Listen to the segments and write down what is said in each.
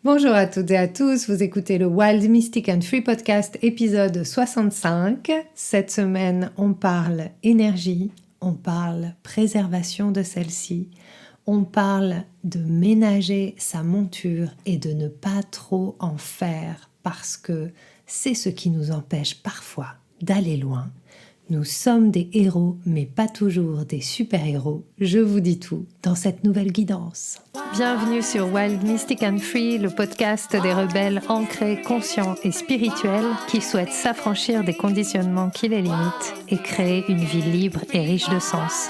Bonjour à toutes et à tous, vous écoutez le Wild Mystic and Free Podcast épisode 65. Cette semaine, on parle énergie, on parle préservation de celle-ci, on parle de ménager sa monture et de ne pas trop en faire parce que c'est ce qui nous empêche parfois d'aller loin. Nous sommes des héros, mais pas toujours des super-héros. Je vous dis tout dans cette nouvelle guidance. Bienvenue sur Wild Mystic and Free, le podcast des rebelles ancrés, conscients et spirituels qui souhaitent s'affranchir des conditionnements qui les limitent et créer une vie libre et riche de sens.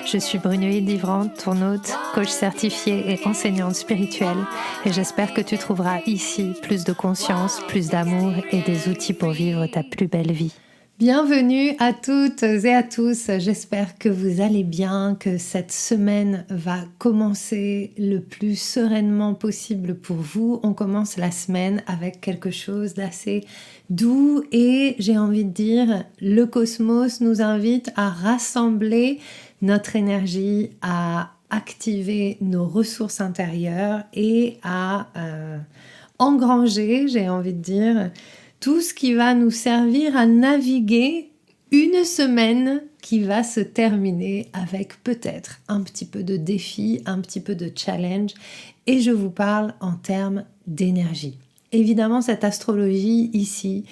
Je suis Brunoïde Livrante, ton hôte, coach certifiée et enseignante spirituelle, et j'espère que tu trouveras ici plus de conscience, plus d'amour et des outils pour vivre ta plus belle vie. Bienvenue à toutes et à tous, j'espère que vous allez bien, que cette semaine va commencer le plus sereinement possible pour vous. On commence la semaine avec quelque chose d'assez doux et j'ai envie de dire, le cosmos nous invite à rassembler notre énergie, à activer nos ressources intérieures et à engranger, j'ai envie de dire, tout ce qui va nous servir à naviguer une semaine qui va se terminer avec peut-être un petit peu de défi, un petit peu de challenge, et je vous parle en termes d'énergie. Évidemment, cette astrologie ici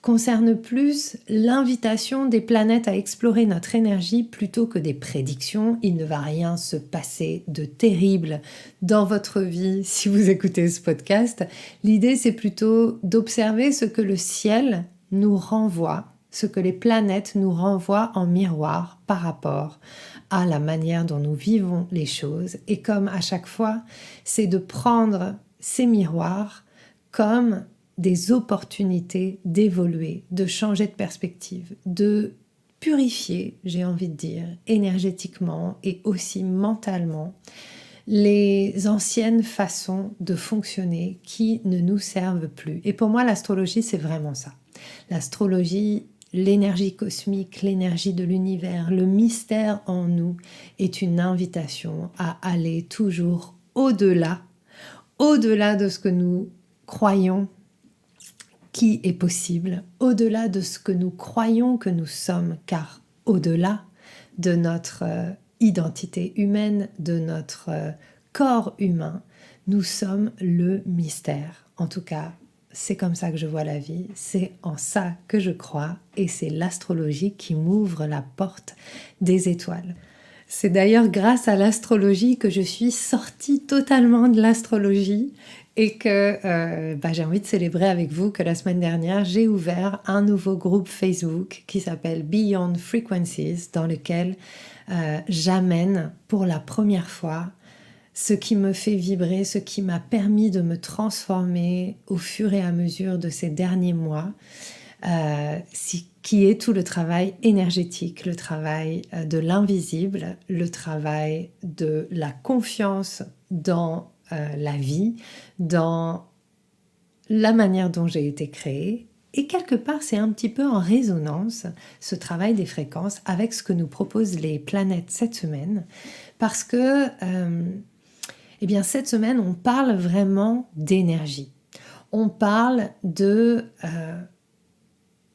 concerne plus l'invitation des planètes à explorer notre énergie plutôt que des prédictions. Il ne va rien se passer de terrible dans votre vie si vous écoutez ce podcast. L'idée, c'est plutôt d'observer ce que le ciel nous renvoie, ce que les planètes nous renvoient en miroir par rapport à la manière dont nous vivons les choses. Et comme à chaque fois, c'est de prendre ces miroirs comme des opportunités d'évoluer, de changer de perspective, de purifier, j'ai envie de dire, énergétiquement et aussi mentalement, les anciennes façons de fonctionner qui ne nous servent plus. Et pour moi, l'astrologie, c'est vraiment ça. L'astrologie, l'énergie cosmique, l'énergie de l'univers, le mystère en nous est une invitation à aller toujours au-delà de ce que nous croyons qui est possible, au-delà de ce que nous croyons que nous sommes, car au-delà de notre identité humaine, de notre corps humain, nous sommes le mystère. En tout cas, c'est comme ça que je vois la vie, c'est en ça que je crois, et c'est l'astrologie qui m'ouvre la porte des étoiles. C'est d'ailleurs grâce à l'astrologie que je suis sortie totalement de l'astrologie et que j'ai envie de célébrer avec vous que la semaine dernière, j'ai ouvert un nouveau groupe Facebook qui s'appelle Beyond Frequencies, dans lequel j'amène pour la première fois ce qui me fait vibrer, ce qui m'a permis de me transformer au fur et à mesure de ces derniers mois, qui est tout le travail énergétique, le travail de l'invisible, le travail de la confiance dans la vie, dans la manière dont j'ai été créée. Et quelque part, c'est un petit peu en résonance, ce travail des fréquences, avec ce que nous proposent les planètes cette semaine, parce que cette semaine, on parle vraiment d'énergie. On parle de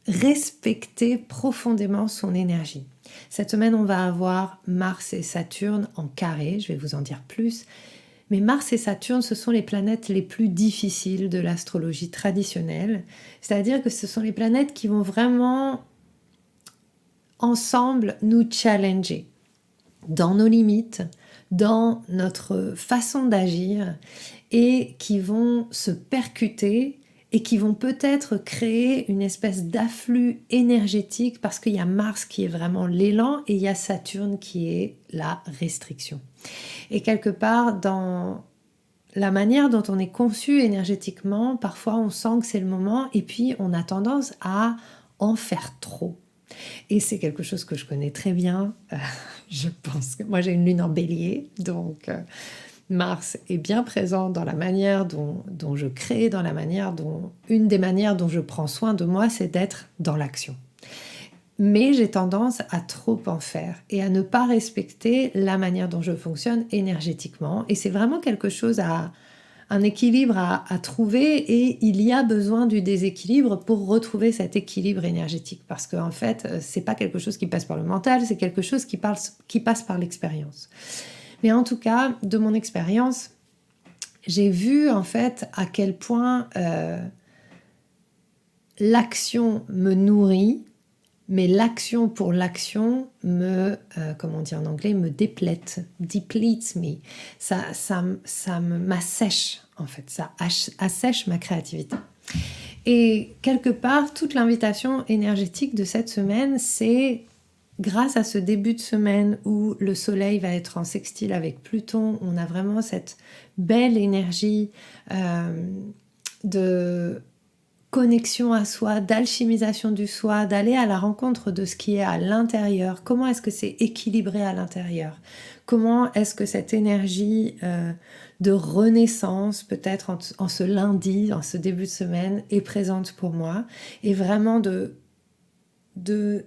respecter profondément son énergie. Cette semaine, on va avoir Mars et Saturne en carré, je vais vous en dire plus. Mais Mars et Saturne, ce sont les planètes les plus difficiles de l'astrologie traditionnelle. C'est-à-dire que ce sont les planètes qui vont vraiment, ensemble, nous challenger dans nos limites, dans notre façon d'agir, et qui vont se percuter et qui vont peut-être créer une espèce d'afflux énergétique parce qu'il y a Mars qui est vraiment l'élan et il y a Saturne qui est la restriction. Et quelque part, dans la manière dont on est conçu énergétiquement, parfois on sent que c'est le moment et puis on a tendance à en faire trop. Et c'est quelque chose que je connais très bien. Je pense que moi j'ai une lune en bélier, donc Mars est bien présent dans la manière dont je crée, une des manières dont je prends soin de moi, c'est d'être dans l'action. Mais j'ai tendance à trop en faire et à ne pas respecter la manière dont je fonctionne énergétiquement. Et c'est vraiment quelque chose à un équilibre à trouver et il y a besoin du déséquilibre pour retrouver cet équilibre énergétique. Parce qu'en fait, c'est pas quelque chose qui passe par le mental, c'est quelque chose qui passe par l'expérience. Mais en tout cas, de mon expérience, j'ai vu en fait à quel point l'action me nourrit, mais l'action pour l'action comment on dit en anglais, me deplete me. Ça m'assèche en fait, ça assèche ma créativité. Et quelque part, toute l'invitation énergétique de cette semaine, c'est grâce à ce début de semaine où le soleil va être en sextile avec Pluton, on a vraiment cette belle énergie de connexion à soi, d'alchimisation du soi, d'aller à la rencontre de ce qui est à l'intérieur. Comment est-ce que c'est équilibré à l'intérieur? Comment est-ce que cette énergie de renaissance, peut-être en ce lundi, en ce début de semaine, est présente pour moi? Et vraiment de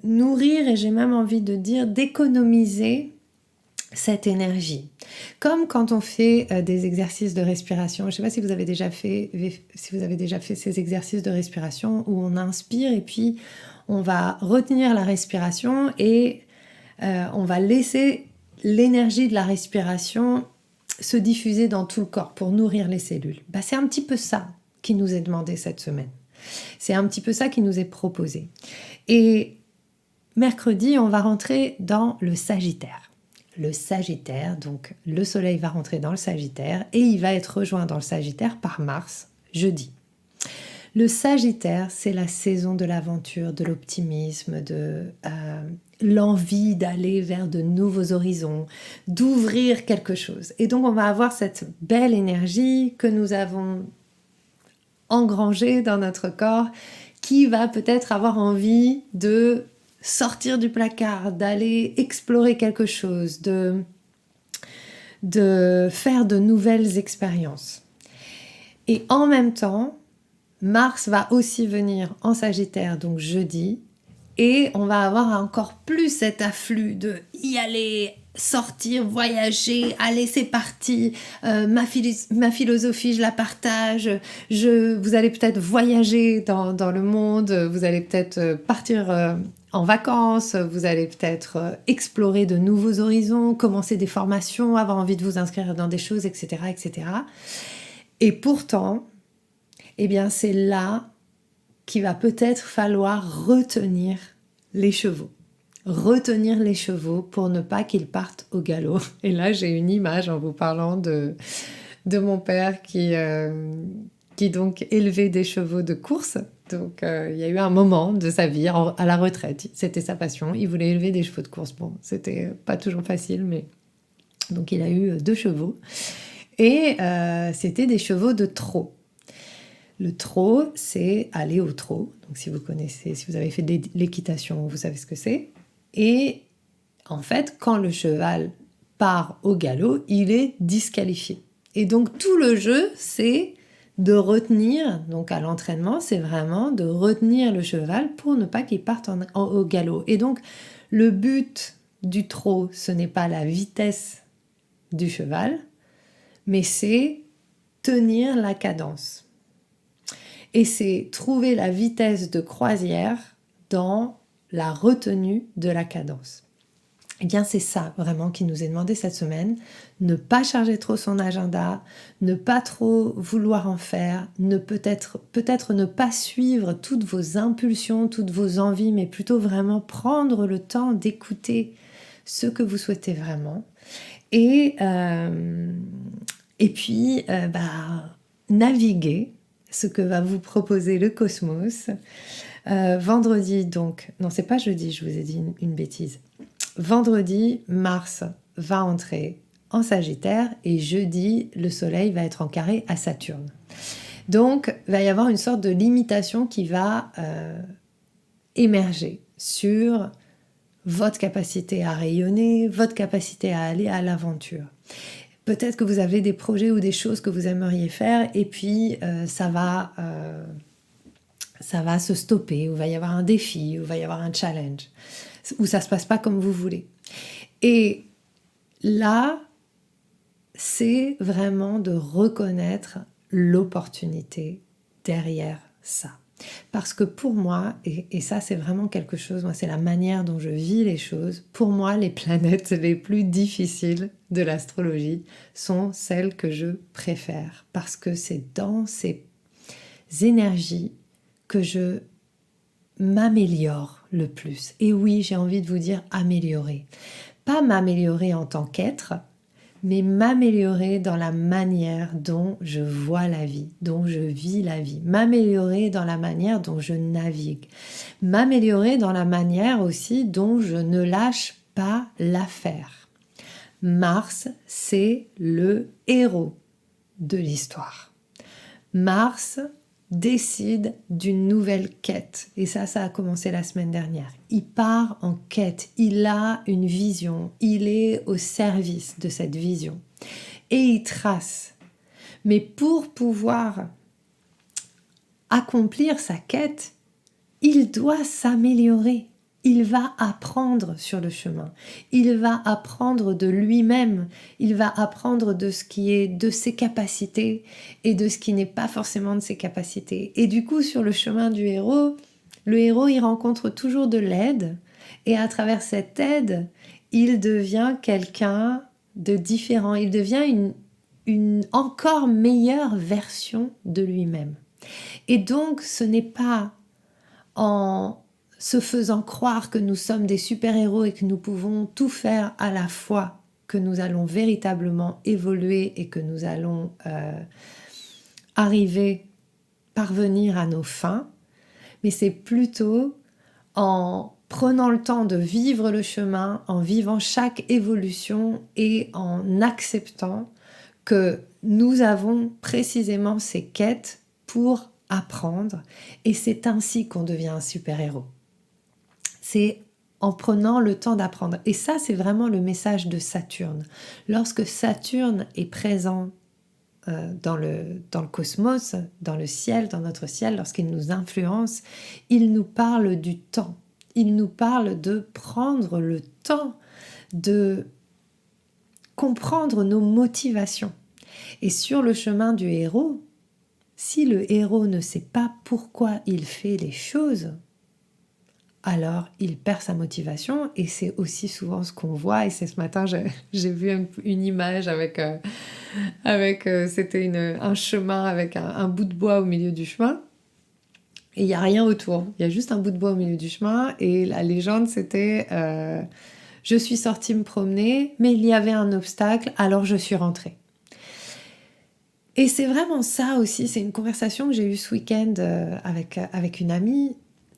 nourrir, et j'ai même envie de dire d'économiser cette énergie. Comme quand on fait des exercices de respiration. Je ne sais pas si vous avez déjà fait ces exercices de respiration où on inspire et puis on va retenir la respiration et on va laisser l'énergie de la respiration se diffuser dans tout le corps pour nourrir les cellules. C'est un petit peu ça qui nous est demandé cette semaine. C'est un petit peu ça qui nous est proposé. Et mercredi, on va rentrer dans le Sagittaire. Le Sagittaire, donc le soleil va rentrer dans le Sagittaire et il va être rejoint dans le Sagittaire par Mars, jeudi. Le Sagittaire, c'est la saison de l'aventure, de l'optimisme, de l'envie d'aller vers de nouveaux horizons, d'ouvrir quelque chose. Et donc on va avoir cette belle énergie que nous avons engrangée dans notre corps qui va peut-être avoir envie de sortir du placard, d'aller explorer quelque chose, de faire de nouvelles expériences. Et en même temps, Mars va aussi venir en Sagittaire, donc jeudi, et on va avoir encore plus cet afflux de y aller, sortir, voyager, allez c'est parti, ma philosophie je la partage, vous allez peut-être voyager dans le monde, vous allez peut-être partir en vacances, vous allez peut-être explorer de nouveaux horizons, commencer des formations, avoir envie de vous inscrire dans des choses, etc. etc. Et pourtant, eh bien c'est là qu'il va peut-être falloir retenir les chevaux. Retenir les chevaux pour ne pas qu'ils partent au galop. Et là, j'ai une image en vous parlant de mon père qui donc élevait des chevaux de course. Donc, il y a eu un moment de sa vie à la retraite. C'était sa passion. Il voulait élever des chevaux de course. Bon, c'était pas toujours facile, mais... Donc, il a eu 2 chevaux. Et c'était des chevaux de trot. Le trot, c'est aller au trot. Donc, si vous avez fait de l'équitation, vous savez ce que c'est. Et en fait, quand le cheval part au galop, il est disqualifié. Et donc, tout le jeu, c'est de retenir, donc à l'entraînement, c'est vraiment de retenir le cheval pour ne pas qu'il parte au galop. Et donc, le but du trot, ce n'est pas la vitesse du cheval, mais c'est tenir la cadence. Et c'est trouver la vitesse de croisière dans la retenue de la cadence. Eh bien, c'est ça vraiment qui nous est demandé cette semaine. Ne pas charger trop son agenda, ne pas trop vouloir en faire, peut-être ne pas suivre toutes vos impulsions, toutes vos envies, mais plutôt vraiment prendre le temps d'écouter ce que vous souhaitez vraiment. Et puis, naviguer ce que va vous proposer le cosmos. Vendredi, donc... Non, c'est pas jeudi, je vous ai dit une bêtise. Vendredi, Mars va entrer en Sagittaire et jeudi, le Soleil va être en carré à Saturne. Donc, il va y avoir une sorte de limitation qui va émerger sur votre capacité à rayonner, votre capacité à aller à l'aventure. Peut-être que vous avez des projets ou des choses que vous aimeriez faire et puis ça va se stopper, ou il va y avoir un défi, ou il va y avoir un challenge, où ça ne se passe pas comme vous voulez. Et là, c'est vraiment de reconnaître l'opportunité derrière ça. Parce que pour moi, et ça c'est vraiment quelque chose, moi c'est la manière dont je vis les choses, pour moi les planètes les plus difficiles de l'astrologie sont celles que je préfère. Parce que c'est dans ces énergies que je m'améliore le plus. Et oui, j'ai envie de vous dire améliorer. Pas m'améliorer en tant qu'être, mais m'améliorer dans la manière dont je vois la vie, dont je vis la vie, m'améliorer dans la manière dont je navigue, m'améliorer dans la manière aussi dont je ne lâche pas l'affaire. Mars, c'est le héros de l'histoire. Mars décide d'une nouvelle quête. Et ça a commencé la semaine dernière. Il part en quête, il a une vision, il est au service de cette vision. Et il trace. Mais pour pouvoir accomplir sa quête, il doit s'améliorer. Il va apprendre sur le chemin. Il va apprendre de lui-même. Il va apprendre de ce qui est de ses capacités et de ce qui n'est pas forcément de ses capacités. Et du coup, sur le chemin du héros, le héros, il rencontre toujours de l'aide. Et à travers cette aide, il devient quelqu'un de différent. Il devient une encore meilleure version de lui-même. Et donc, ce n'est pas en se faisant croire que nous sommes des super-héros et que nous pouvons tout faire à la fois, que nous allons véritablement évoluer et que nous allons parvenir à nos fins, mais c'est plutôt en prenant le temps de vivre le chemin, en vivant chaque évolution et en acceptant que nous avons précisément ces quêtes pour apprendre, et c'est ainsi qu'on devient un super-héros. C'est en prenant le temps d'apprendre. Et ça, c'est vraiment le message de Saturne. Lorsque Saturne est présent dans le cosmos, dans le ciel, dans notre ciel, lorsqu'il nous influence, il nous parle du temps. Il nous parle de prendre le temps de comprendre nos motivations. Et sur le chemin du héros, si le héros ne sait pas pourquoi il fait les choses, alors il perd sa motivation, et c'est aussi souvent ce qu'on voit. Et c'est ce matin, j'ai vu une image avec c'était un chemin avec un bout de bois au milieu du chemin, et il n'y a rien autour, il y a juste un bout de bois au milieu du chemin, et la légende c'était je suis sortie me promener, mais il y avait un obstacle, alors je suis rentrée. Et c'est vraiment ça aussi, c'est une conversation que j'ai eue ce week-end avec une amie.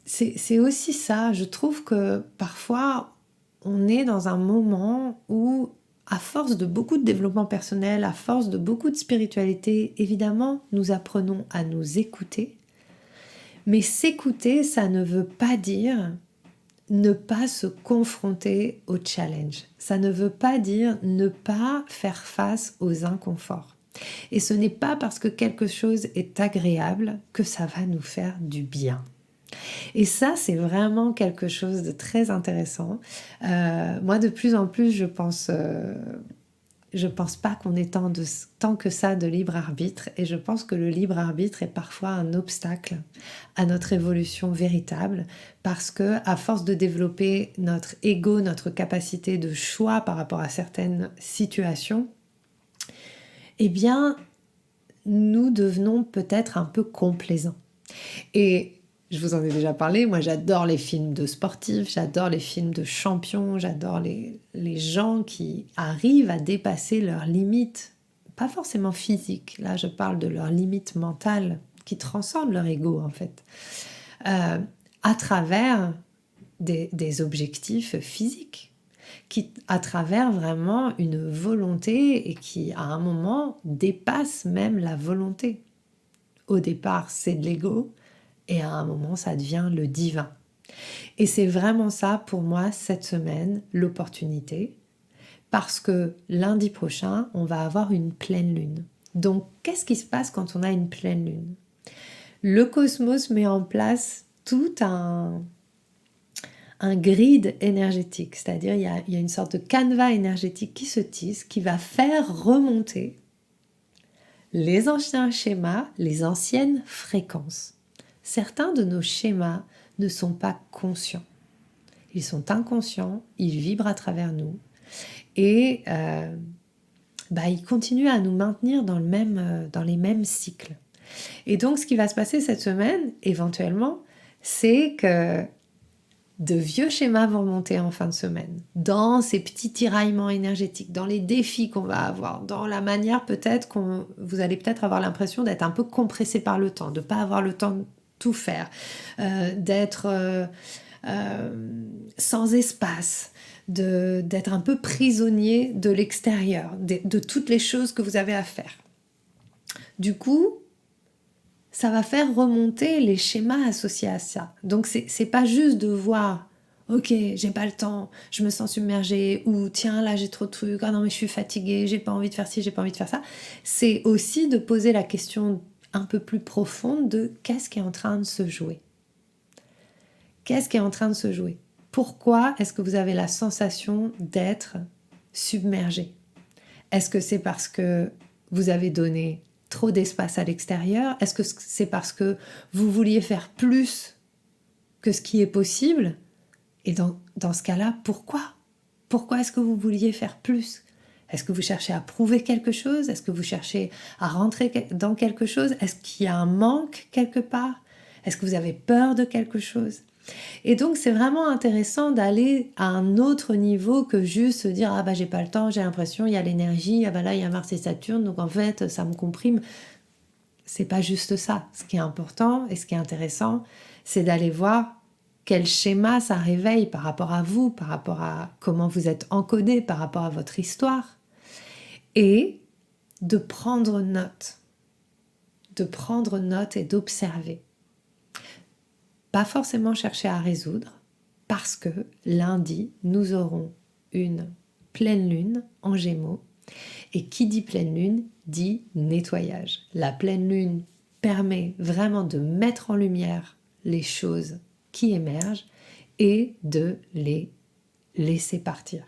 C'est aussi ça, je trouve que parfois on est dans un moment où, à force de beaucoup de développement personnel, à force de beaucoup de spiritualité, évidemment, nous apprenons à nous écouter. Mais s'écouter, ça ne veut pas dire ne pas se confronter au challenge. Ça ne veut pas dire ne pas faire face aux inconforts. Et ce n'est pas parce que quelque chose est agréable que ça va nous faire du bien. Et ça, c'est vraiment quelque chose de très intéressant. Moi, de plus en plus, je pense pas qu'on ait tant que ça de libre arbitre, et je pense que le libre arbitre est parfois un obstacle à notre évolution véritable, parce que à force de développer notre ego, notre capacité de choix par rapport à certaines situations, eh bien, nous devenons peut-être un peu complaisants. Et je vous en ai déjà parlé, moi j'adore les films de sportifs, j'adore les films de champions, j'adore les gens qui arrivent à dépasser leurs limites, pas forcément physiques, là je parle de leurs limites mentales, qui transcendent leur ego en fait, à travers des objectifs physiques, qui à travers vraiment une volonté, et qui à un moment dépasse même la volonté. Au départ c'est de l'ego, et à un moment, ça devient le divin. Et c'est vraiment ça, pour moi, cette semaine, l'opportunité. Parce que lundi prochain, on va avoir une pleine lune. Donc, qu'est-ce qui se passe quand on a une pleine lune? Le cosmos met en place tout un grid énergétique. C'est-à-dire, il y a une sorte de canevas énergétique qui se tisse, qui va faire remonter les anciens schémas, les anciennes fréquences. Certains de nos schémas ne sont pas conscients. Ils sont inconscients, ils vibrent à travers nous et ils continuent à nous maintenir dans les mêmes cycles. Et donc, ce qui va se passer cette semaine, éventuellement, c'est que de vieux schémas vont remonter en fin de semaine, dans ces petits tiraillements énergétiques, dans les défis qu'on va avoir, dans la manière peut-être vous allez peut-être avoir l'impression d'être un peu compressé par le temps, de ne pas avoir le temps de tout faire, d'être sans espace, d'être un peu prisonnier de l'extérieur, de toutes les choses que vous avez à faire. Du coup, ça va faire remonter les schémas associés à ça. Donc, c'est pas juste de voir « Ok, j'ai pas le temps, je me sens submergée » ou « Tiens, là, j'ai trop de trucs, ah non, mais je suis fatiguée, j'ai pas envie de faire ci, j'ai pas envie de faire ça ». C'est aussi de poser la question un peu plus profonde de « Qu'est-ce qui est en train de se jouer ?» Qu'est-ce qui est en train de se jouer? Pourquoi est-ce que vous avez la sensation d'être submergé? Est-ce que c'est parce que vous avez donné trop d'espace à l'extérieur? Est-ce que c'est parce que vous vouliez faire plus que ce qui est possible? Et dans ce cas-là, pourquoi? Pourquoi est-ce que vous vouliez faire plus? Est-ce que vous cherchez à prouver quelque chose? Est-ce que vous cherchez à rentrer dans quelque chose? Est-ce qu'il y a un manque quelque part? Est-ce que vous avez peur de quelque chose? Et donc, c'est vraiment intéressant d'aller à un autre niveau que juste se dire « Ah bah j'ai pas le temps, j'ai l'impression, il y a l'énergie, ah bah là il y a Mars et Saturne, donc en fait ça me comprime. » C'est pas juste ça. Ce qui est important et ce qui est intéressant, c'est d'aller voir quel schéma ça réveille par rapport à vous, par rapport à comment vous êtes encodé, par rapport à votre histoire. Et de prendre note. De prendre note et d'observer. Pas forcément chercher à résoudre, parce que lundi, nous aurons une pleine lune en Gémeaux. Et qui dit pleine lune, dit nettoyage. La pleine lune permet vraiment de mettre en lumière les choses qui émergent et de les laisser partir.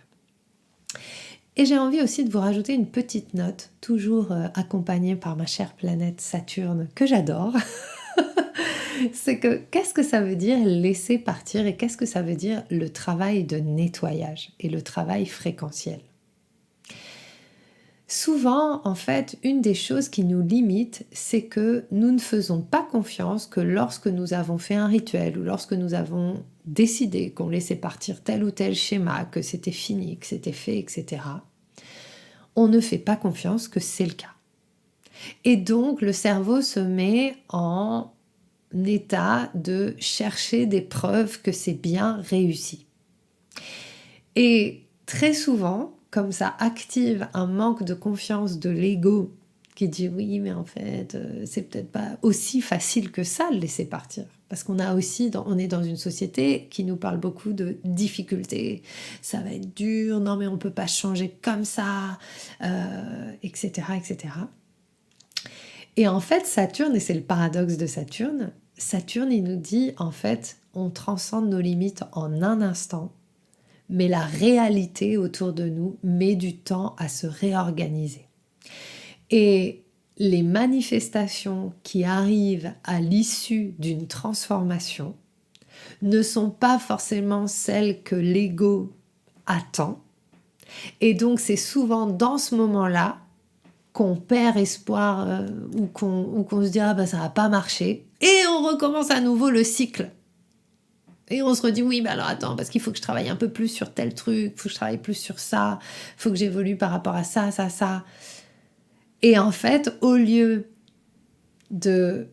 Et j'ai envie aussi de vous rajouter une petite note, toujours accompagnée par ma chère planète Saturne, que j'adore. C'est que qu'est-ce que ça veut dire laisser partir et qu'est-ce que ça veut dire le travail de nettoyage et le travail fréquentiel? Souvent, en fait, une des choses qui nous limite, c'est que nous ne faisons pas confiance que lorsque nous avons fait un rituel ou lorsque nous avons décidé qu'on laissait partir tel ou tel schéma, que c'était fini, que c'était fait, etc., on ne fait pas confiance que c'est le cas. Et donc, le cerveau se met en état de chercher des preuves que c'est bien réussi. Et très souvent, comme ça active un manque de confiance de l'ego qui dit oui, mais en fait, c'est peut-être pas aussi facile que ça de laisser partir. Parce qu'on a aussi, on est dans une société qui nous parle beaucoup de difficultés. Ça va être dur, non mais on peut pas changer comme ça, etc., etc. Et en fait, Saturne, et c'est le paradoxe de Saturne, Saturne, il nous dit, en fait, on transcende nos limites en un instant, mais la réalité autour de nous met du temps à se réorganiser. Et les manifestations qui arrivent à l'issue d'une transformation ne sont pas forcément celles que l'ego attend. Et donc, c'est souvent dans ce moment-là qu'on perd espoir ou qu'on se dit « Ah ben ça va pas marcher » et on recommence à nouveau le cycle. Et on se redit « Oui, mais alors attends, parce qu'il faut que je travaille un peu plus sur tel truc, il faut que je travaille plus sur ça, il faut que j'évolue par rapport à ça, ça, ça. » Et en fait, au lieu de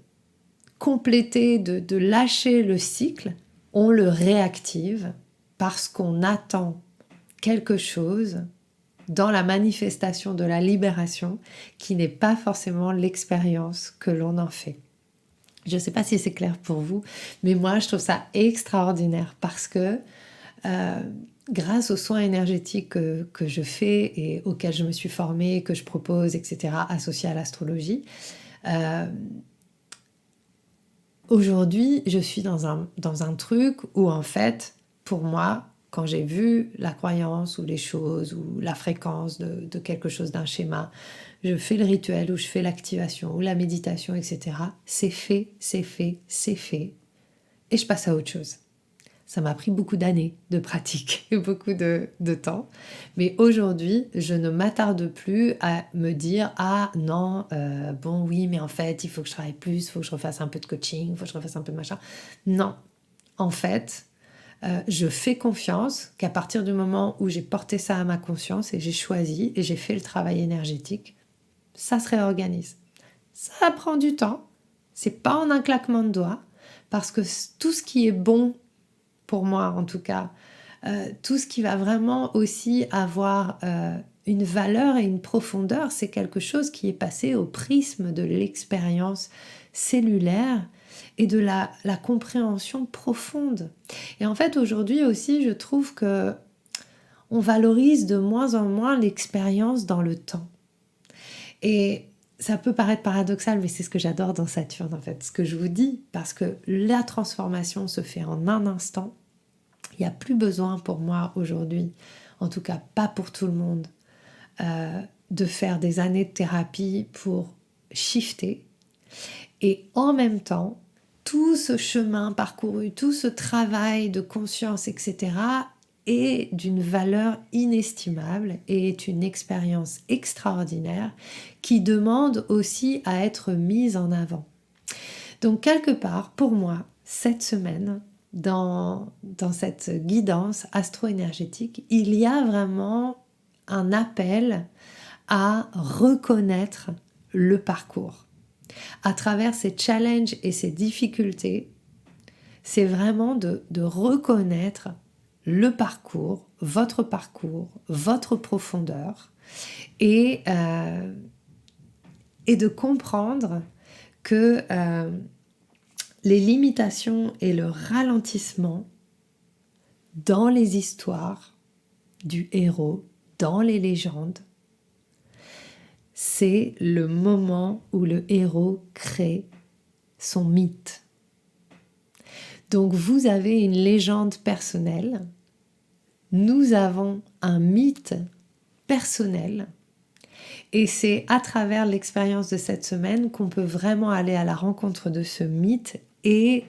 compléter, de lâcher le cycle, on le réactive parce qu'on attend quelque chose dans la manifestation de la libération qui n'est pas forcément l'expérience que l'on en fait. Je ne sais pas si c'est clair pour vous, mais moi je trouve ça extraordinaire parce que grâce aux soins énergétiques que je fais et auxquels je me suis formée, que je propose, etc., associés à l'astrologie, aujourd'hui je suis dans un truc où en fait, pour moi, quand j'ai vu la croyance ou les choses ou la fréquence de quelque chose, d'un schéma, je fais le rituel ou je fais l'activation ou la méditation, etc. C'est fait, c'est fait, c'est fait. Et je passe à autre chose. Ça m'a pris beaucoup d'années de pratique et beaucoup de temps. Mais aujourd'hui, je ne m'attarde plus à me dire « Ah non, bon oui, mais en fait, il faut que je travaille plus, il faut que je refasse un peu de coaching, il faut que je refasse un peu de machin. » Non, en fait, je fais confiance qu'à partir du moment où j'ai porté ça à ma conscience et j'ai choisi et j'ai fait le travail énergétique, ça se réorganise. Ça prend du temps, c'est pas en un claquement de doigts, parce que tout ce qui est bon pour moi en tout cas, tout ce qui va vraiment aussi avoir une valeur et une profondeur, c'est quelque chose qui est passé au prisme de l'expérience cellulaire et de la compréhension profonde. Et en fait, aujourd'hui aussi, je trouve que on valorise de moins en moins l'expérience dans le temps. Et ça peut paraître paradoxal, mais c'est ce que j'adore dans Saturne, en fait, ce que je vous dis, parce que la transformation se fait en un instant. Il n'y a plus besoin pour moi aujourd'hui, en tout cas pas pour tout le monde, de faire des années de thérapie pour shifter. Et en même temps, tout ce chemin parcouru, tout ce travail de conscience, etc., est d'une valeur inestimable et est une expérience extraordinaire qui demande aussi à être mise en avant. Donc quelque part, pour moi, cette semaine, dans cette guidance astro-énergétique, il y a vraiment un appel à reconnaître le parcours. À travers ces challenges et ces difficultés, c'est vraiment de reconnaître le parcours, votre profondeur, et de comprendre que les limitations et le ralentissement dans les histoires du héros, dans les légendes, c'est le moment où le héros crée son mythe. Donc vous avez une légende personnelle, nous avons un mythe personnel, et c'est à travers l'expérience de cette semaine qu'on peut vraiment aller à la rencontre de ce mythe et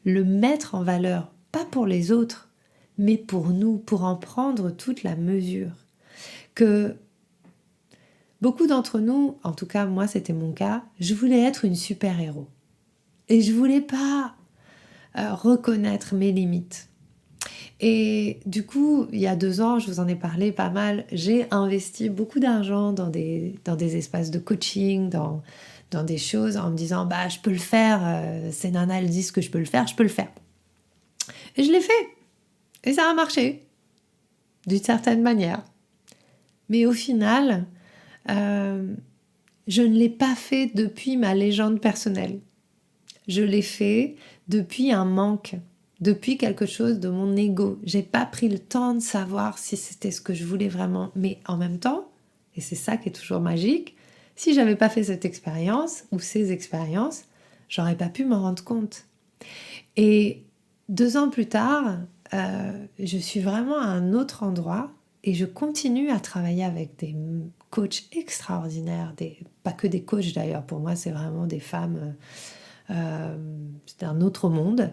le mettre en valeur, pas pour les autres, mais pour nous, pour en prendre toute la mesure. Que beaucoup d'entre nous, en tout cas moi c'était mon cas, je voulais être une super-héros. Et je voulais pas reconnaître mes limites. Et du coup, il y a 2 ans, je vous en ai parlé pas mal, j'ai investi beaucoup d'argent dans des espaces de coaching, dans des choses en me disant « bah je peux le faire, ces nanas elles disent que je peux le faire, je peux le faire ». Et je l'ai fait. Et ça a marché, d'une certaine manière. Mais au final, je ne l'ai pas fait depuis ma légende personnelle. Je l'ai fait depuis un manque, depuis quelque chose de mon ego. J'ai pas pris le temps de savoir si c'était ce que je voulais vraiment. Mais en même temps, et c'est ça qui est toujours magique, si j'avais pas fait cette expérience ou ces expériences, j'aurais pas pu m'en rendre compte. Et 2 ans plus tard, je suis vraiment à un autre endroit et je continue à travailler avec des coachs extraordinaires, pas que des coachs d'ailleurs, pour moi c'est vraiment des femmes, c'est un autre monde.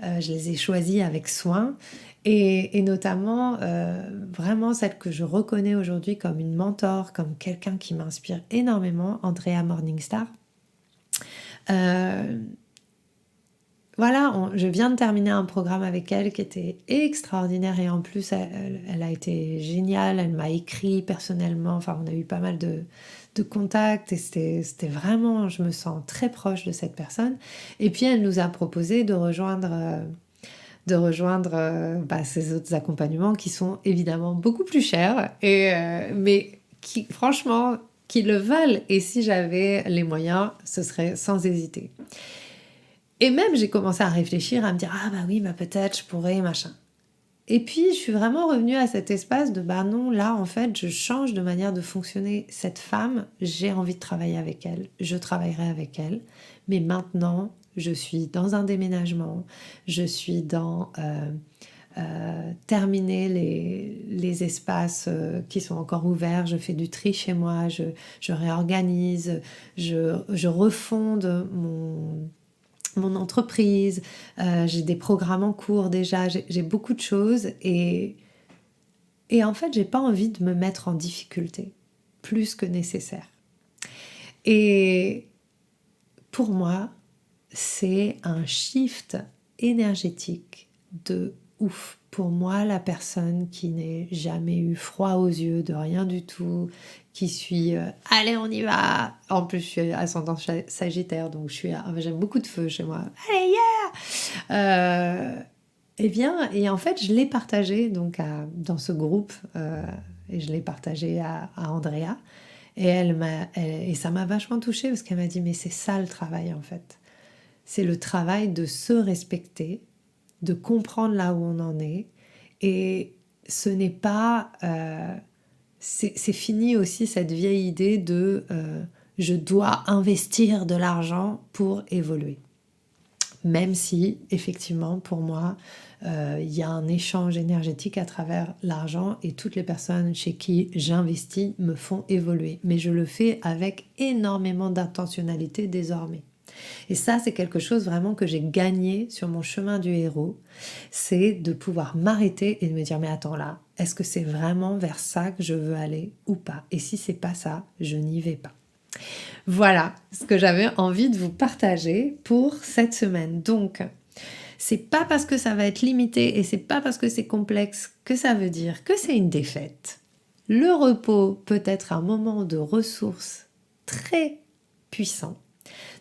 Je les ai choisies avec soin et notamment vraiment celle que je reconnais aujourd'hui comme une mentor, comme quelqu'un qui m'inspire énormément, Andrea Morningstar. Voilà, je viens de terminer un programme avec elle qui était extraordinaire et en plus elle a été géniale, elle m'a écrit personnellement, enfin on a eu pas mal de contacts et c'était vraiment, je me sens très proche de cette personne. Et puis elle nous a proposé de rejoindre ces autres accompagnements qui sont évidemment beaucoup plus chers, mais qui franchement qui le valent, et si j'avais les moyens, ce serait sans hésiter. Et même, j'ai commencé à réfléchir, à me dire « Ah bah oui, bah peut-être je pourrais, machin ». Et puis, je suis vraiment revenue à cet espace de « Bah non, là, en fait, je change de manière de fonctionner. Cette femme, j'ai envie de travailler avec elle. Je travaillerai avec elle. Mais maintenant, je suis dans un déménagement. Je suis dans terminer les espaces qui sont encore ouverts. Je fais du tri chez moi, je réorganise, je refonde mon entreprise, j'ai des programmes en cours déjà, j'ai beaucoup de choses et en fait, j'ai pas envie de me mettre en difficulté plus que nécessaire. Et pour moi, c'est un shift énergétique de ouf. Pour moi, la personne qui n'ait jamais eu froid aux yeux de rien du tout, qui suis allez, on y va. En plus, je suis ascendant Sagittaire, donc j'aime beaucoup de feu chez moi. Allez, yeah. Eh bien, et en fait, je l'ai partagé donc dans ce groupe et je l'ai partagé à Andrea. Et ça m'a vachement touchée parce qu'elle m'a dit mais c'est ça le travail en fait. C'est le travail de se respecter, de comprendre là où on en est. Et ce n'est pas... c'est fini aussi cette vieille idée de je dois investir de l'argent pour évoluer. Même si, effectivement, pour moi, il y a un échange énergétique à travers l'argent et toutes les personnes chez qui j'investis me font évoluer. Mais je le fais avec énormément d'intentionnalité désormais. Et ça, c'est quelque chose vraiment que j'ai gagné sur mon chemin du héros, c'est de pouvoir m'arrêter et de me dire mais attends là, est-ce que c'est vraiment vers ça que je veux aller ou pas? Et si c'est pas ça, je n'y vais pas. Voilà ce que j'avais envie de vous partager pour cette semaine. Donc, c'est pas parce que ça va être limité et c'est pas parce que c'est complexe que ça veut dire que c'est une défaite. Le repos peut être un moment de ressources très puissant.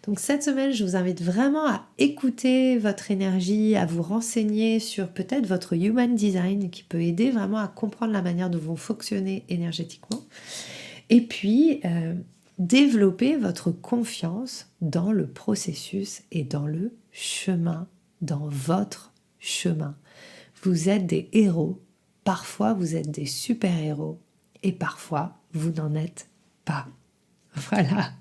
Donc cette semaine, je vous invite vraiment à écouter votre énergie, à vous renseigner sur peut-être votre Human Design qui peut aider vraiment à comprendre la manière dont vous fonctionnez énergétiquement. Et puis, développer votre confiance dans le processus et dans le chemin, dans votre chemin. Vous êtes des héros, parfois vous êtes des super-héros et parfois vous n'en êtes pas. Voilà.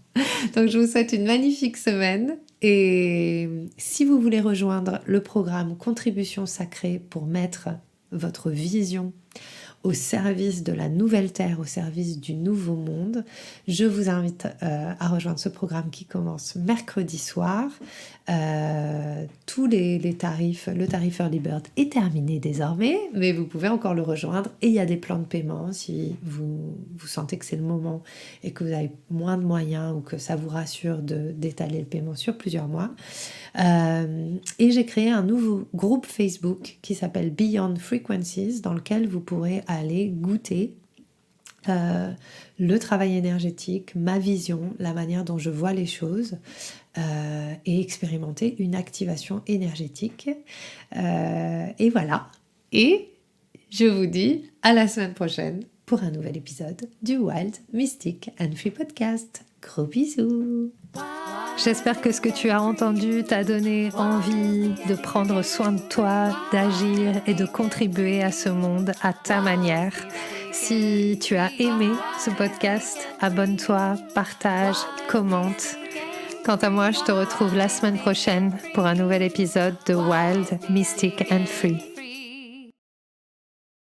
Donc je vous souhaite une magnifique semaine et si vous voulez rejoindre le programme Contribution Sacrée pour mettre votre vision au service de la nouvelle terre, au service du nouveau monde, je vous invite à rejoindre ce programme qui commence mercredi soir. Tous les tarifs, le tarif Early Bird est terminé désormais, mais vous pouvez encore le rejoindre et il y a des plans de paiement si vous sentez que c'est le moment et que vous avez moins de moyens ou que ça vous rassure d'étaler le paiement sur plusieurs mois. Et j'ai créé un nouveau groupe Facebook qui s'appelle Beyond Frequencies dans lequel vous pourrez aller goûter le travail énergétique, ma vision, la manière dont je vois les choses et expérimenter une activation énergétique. Et voilà. Et je vous dis à la semaine prochaine pour un nouvel épisode du Wild, Mystic and Free Podcast. Gros bisous! J'espère que ce que tu as entendu t'a donné envie de prendre soin de toi, d'agir et de contribuer à ce monde à ta manière. Si tu as aimé ce podcast, abonne-toi, partage, commente. Quant à moi, je te retrouve la semaine prochaine pour un nouvel épisode de Wild, Mystic and Free.